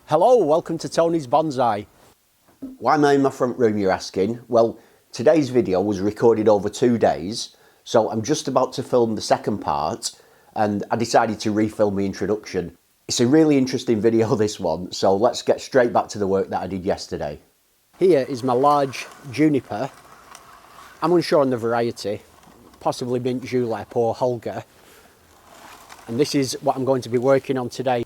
Hello, welcome to Tony's Bonsai. Why am I in my front room, you're asking? Well, today's video was recorded over 2 days, so I'm just about to film the second part, and I decided to refilm the introduction. It's a really interesting video, this one, so let's get straight back to the work that I did yesterday. Here is my large juniper. I'm unsure on the variety, possibly mint julep or Holger. And this is what I'm going to be working on today.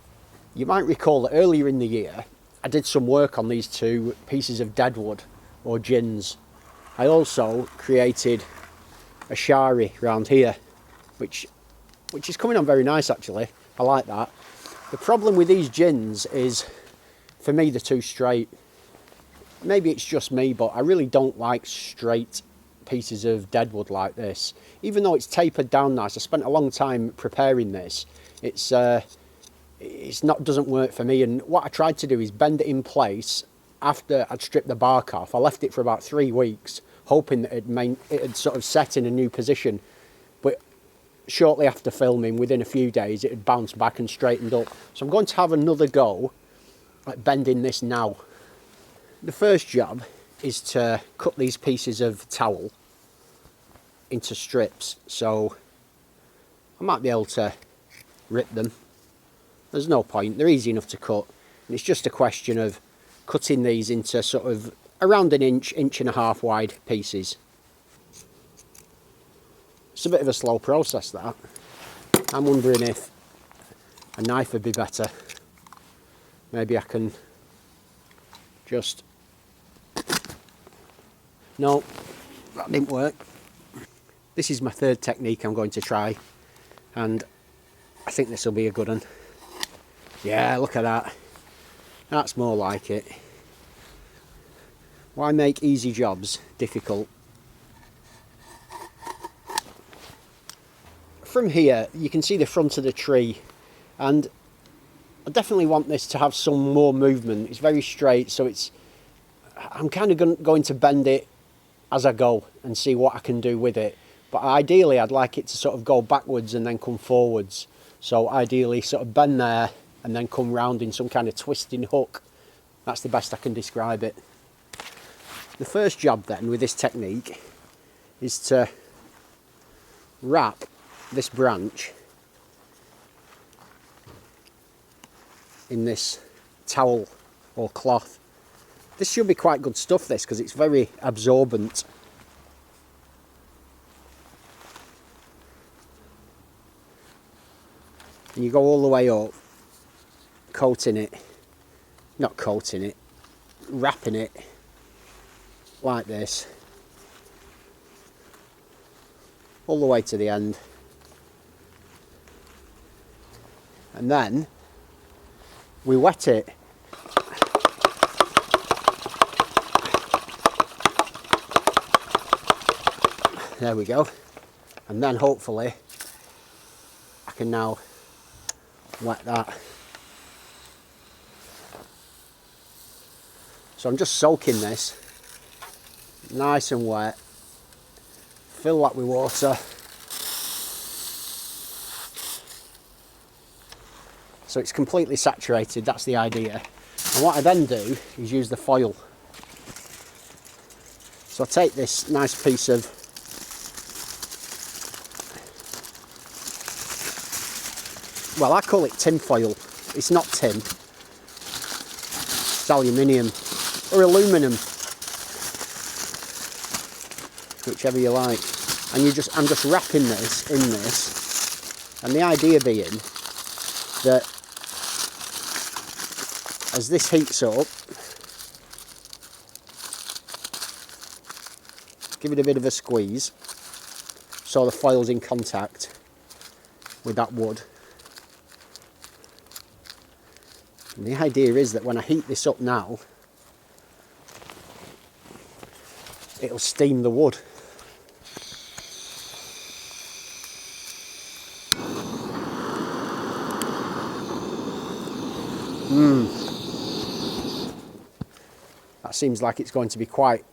You might recall that earlier in the year, I did some work on these two pieces of deadwood or gins. I also created a shari around here, which is coming on very nice actually. I like that. The problem with these gins is, for me, they're too straight. Maybe it's just me, but I really don't like straight pieces of deadwood like this. Even though it's tapered down nice, I spent a long time preparing this. Doesn't work for me, and what I tried to do is bend it in place after I'd stripped the bark off. I left it for about 3 weeks, hoping that it had sort of set in a new position, but shortly after filming, within a few days, it had bounced back and straightened up. So I'm going to have another go at bending this now. The first job is to cut these pieces of towel into strips, so I might be able to rip them. There's no point, they're easy enough to cut, and it's just a question of cutting these into sort of around an inch, inch and a half wide pieces. It's a bit of a slow process, that. I'm wondering if a knife would be better. Maybe I can just... No, that didn't work. This is my third technique I'm going to try, and I think this will be a good one. Yeah, look at that. That's more like it. Why make easy jobs difficult? From here, you can see the front of the tree, and I definitely want this to have some more movement. It's very straight, so I'm kind of going to bend it as I go and see what I can do with it. But ideally, I'd like it to sort of go backwards and then come forwards. So ideally, sort of bend there and then come round in some kind of twisting hook. That's the best I can describe it. The first job then with this technique is to wrap this branch in this towel or cloth. This should be quite good stuff, this, because it's very absorbent. And you go all the way up, wrapping it like this, all the way to the end. And then we wet it. There we go. And then hopefully I can now wet that. So I'm just soaking this nice and wet, fill that with water. So it's completely saturated, that's the idea. And what I then do is use the foil. So I take this nice piece of well, I call it tin foil. It's not tin. It's aluminium or aluminum, whichever you like. And I'm just wrapping this in this, and the idea being that as this heats up, give it a bit of a squeeze so the foil's in contact with that wood. And the idea is that when I heat this up now, it'll steam the wood. That seems like it's going to be quite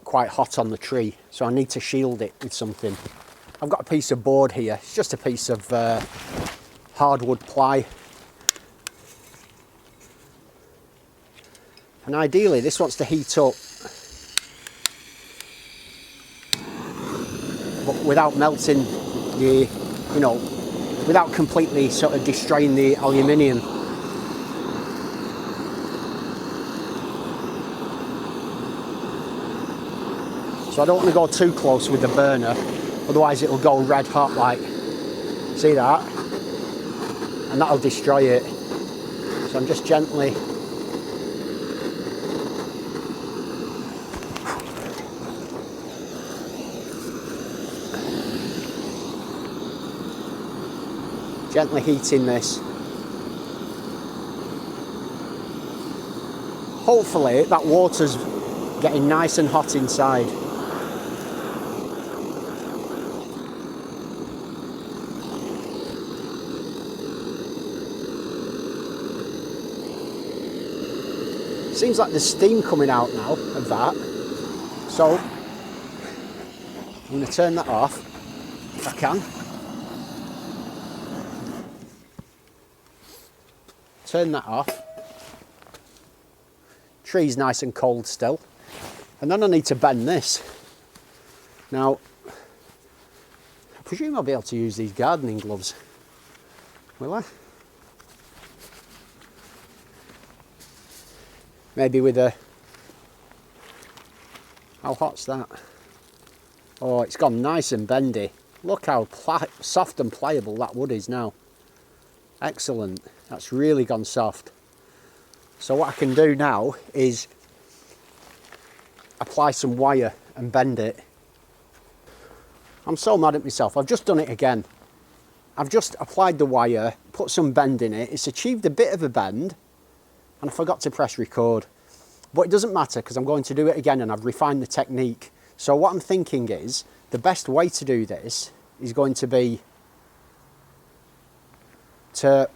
hot on the tree, so I need to shield it with something. I've got a piece of board here. It's just a piece of hardwood ply. And ideally this wants to heat up, but without melting the, you know, without completely sort of destroying the aluminium. So I don't want to go too close with the burner, otherwise it'll go red hot like, see that? And that'll destroy it. So I'm just gently heating this. Hopefully that water's getting nice and hot inside. Seems like there's steam coming out now of that. So I'm going to turn that off if I can. Turn that off. Tree's nice and cold still. And then I need to bend this. Now, I presume I'll be able to use these gardening gloves. Will I? Maybe with a... How hot's that? Oh, it's gone nice and bendy. Look how soft and pliable that wood is now. Excellent. That's really gone soft. So what I can do now is apply some wire and bend it. I'm so mad at myself. I've just done it again. I've just applied the wire, put some bend in it. It's achieved a bit of a bend, and I forgot to press record. But it doesn't matter because I'm going to do it again and I've refined the technique. So what I'm thinking is the best way to do this is going to be to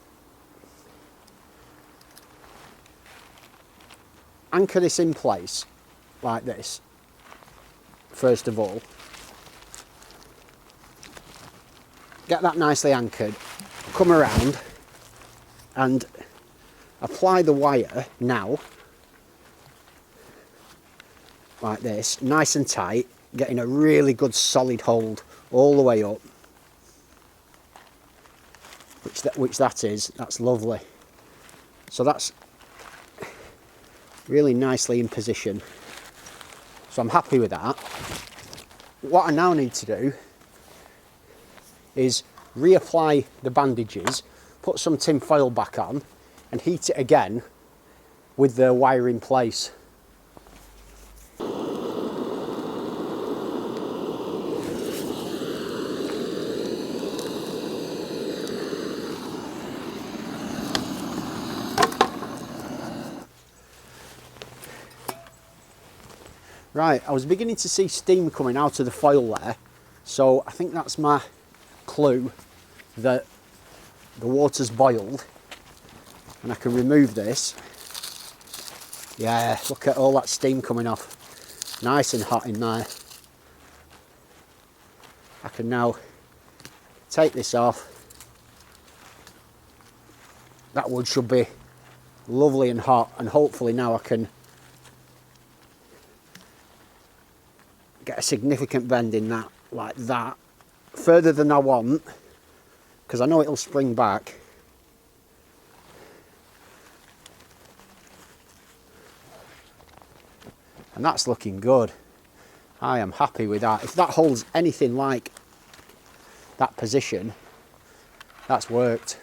anchor this in place like this, first of all. Get that nicely anchored, come around and apply the wire now, like this, nice and tight, getting a really good solid hold all the way up, which that is, that's lovely. So that's really nicely in position. So I'm happy with that. What I now need to do is reapply the bandages, put some tin foil back on and heat it again with the wire in place. Right, I was beginning to see steam coming out of the foil there, so I think that's my clue that the water's boiled and I can remove this. Yeah, look at all that steam coming off. Nice and hot in there. I can now take this off. That wood should be lovely and hot, and hopefully now I can get a significant bend in that, like that, further than I want, because I know it'll spring back. And that's looking good. I am happy with that. If that holds anything like that position, that's worked.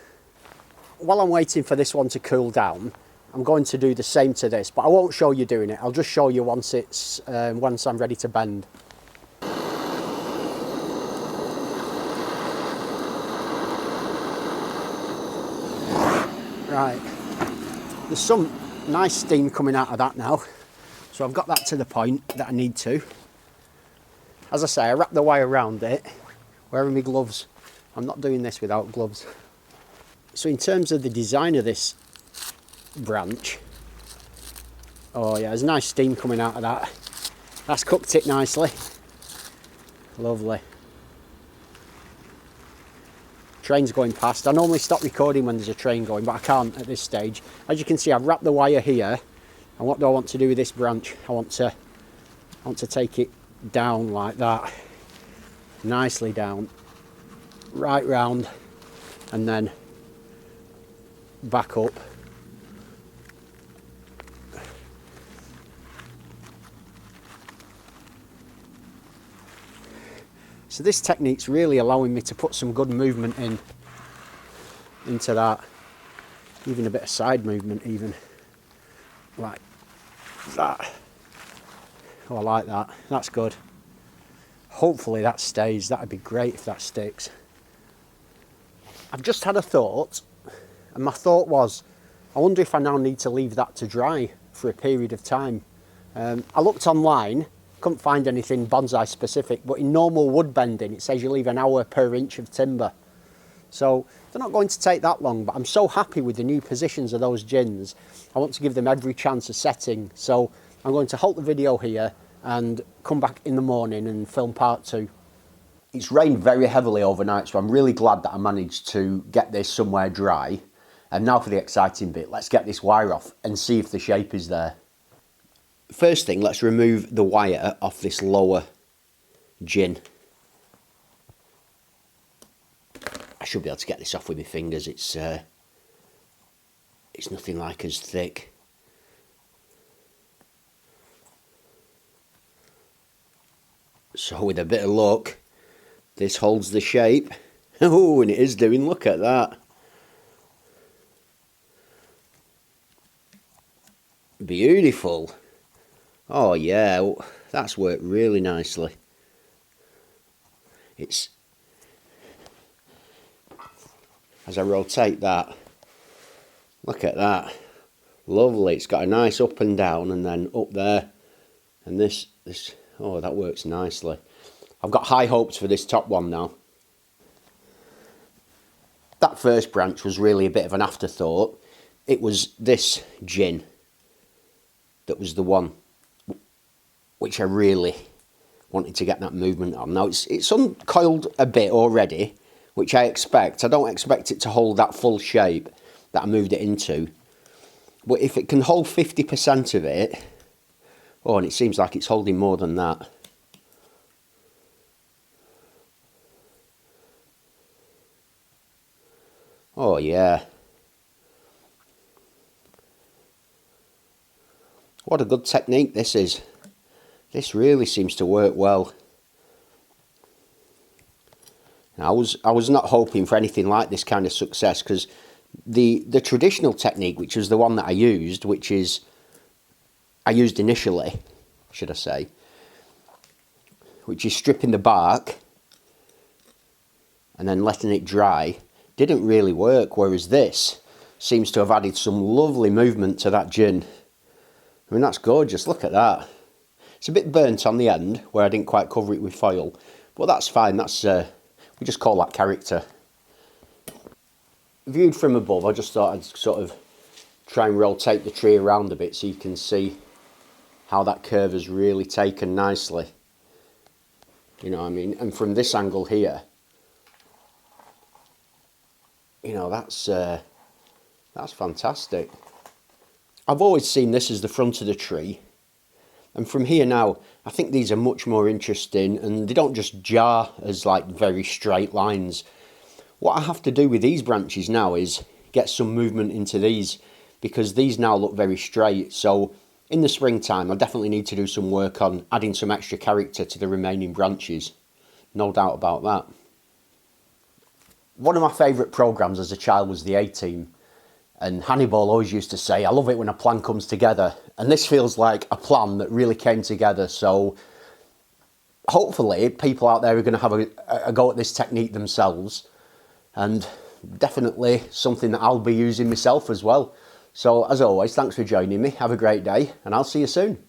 While I'm waiting for this one to cool down, I'm going to do the same to this, but I won't show you doing it. I'll just show you once I'm ready to bend. Right, there's some nice steam coming out of that now, so I've got that to the point that I need to. As I say, I wrap the wire around it, wearing my gloves. I'm not doing this without gloves. So in terms of the design of this branch, oh yeah, there's nice steam coming out of that. That's cooked it nicely. Lovely. Train's going past. I normally stop recording when there's a train going, but I can't at this stage. As you can see, I've wrapped the wire here And what do I want to do with this branch? I want to take it down like that, nicely down, right round, and then back up. So this technique's really allowing me to put some good movement into that, even a bit of side movement, even like that. Oh, I like that. That's good. Hopefully that stays. That'd be great if that sticks. I've just had a thought, and my thought was, I wonder if I now need to leave that to dry for a period of time. I looked online, couldn't find anything bonsai specific, but in normal wood bending it says you leave an hour per inch of timber. So they're not going to take that long, but I'm so happy with the new positions of those gins. I want to give them every chance of setting. So I'm going to halt the video here and come back in the morning and film part 2. It's rained very heavily overnight, so I'm really glad that I managed to get this somewhere dry. And now for the exciting bit, let's get this wire off and see if the shape is there. First thing, let's remove the wire off this lower gin. I should be able to get this off with my fingers. It's nothing like as thick. So with a bit of luck, this holds the shape. Oh, and it is doing, look at that. Beautiful. Oh yeah, that's worked really nicely. It's, as I rotate that, look at that. Lovely. It's got a nice up and down, and then up there. And this, oh, that works nicely. I've got high hopes for this top one now. That first branch was really a bit of an afterthought. It was this gin that was the one which I really wanted to get that movement on. Now it's uncoiled a bit already, which I expect. I don't expect it to hold that full shape that I moved it into. But if it can hold 50% of it, oh, and it seems like it's holding more than that. Oh yeah. What a good technique this is. This really seems to work well. I was not hoping for anything like this kind of success, because the traditional technique, which was the one that I used, I used initially, should I say, which is stripping the bark and then letting it dry, didn't really work, whereas this seems to have added some lovely movement to that gin. I mean, that's gorgeous, look at that. It's a bit burnt on the end where I didn't quite cover it with foil, but that's fine. That's we just call that character. Viewed from above, I just thought I'd sort of try and rotate the tree around a bit so you can see how that curve has really taken nicely. You know what I mean? And from this angle here, you know, that's fantastic. I've always seen this as the front of the tree. And from here now, I think these are much more interesting, and they don't just jar as like very straight lines. What I have to do with these branches now is get some movement into these, because these now look very straight. So in the springtime, I definitely need to do some work on adding some extra character to the remaining branches. No doubt about that. One of my favourite programmes as a child was the A-Team. And Hannibal always used to say, I love it when a plan comes together. And this feels like a plan that really came together. So hopefully people out there are going to have a go at this technique themselves. And definitely something that I'll be using myself as well. So as always, thanks for joining me. Have a great day, and I'll see you soon.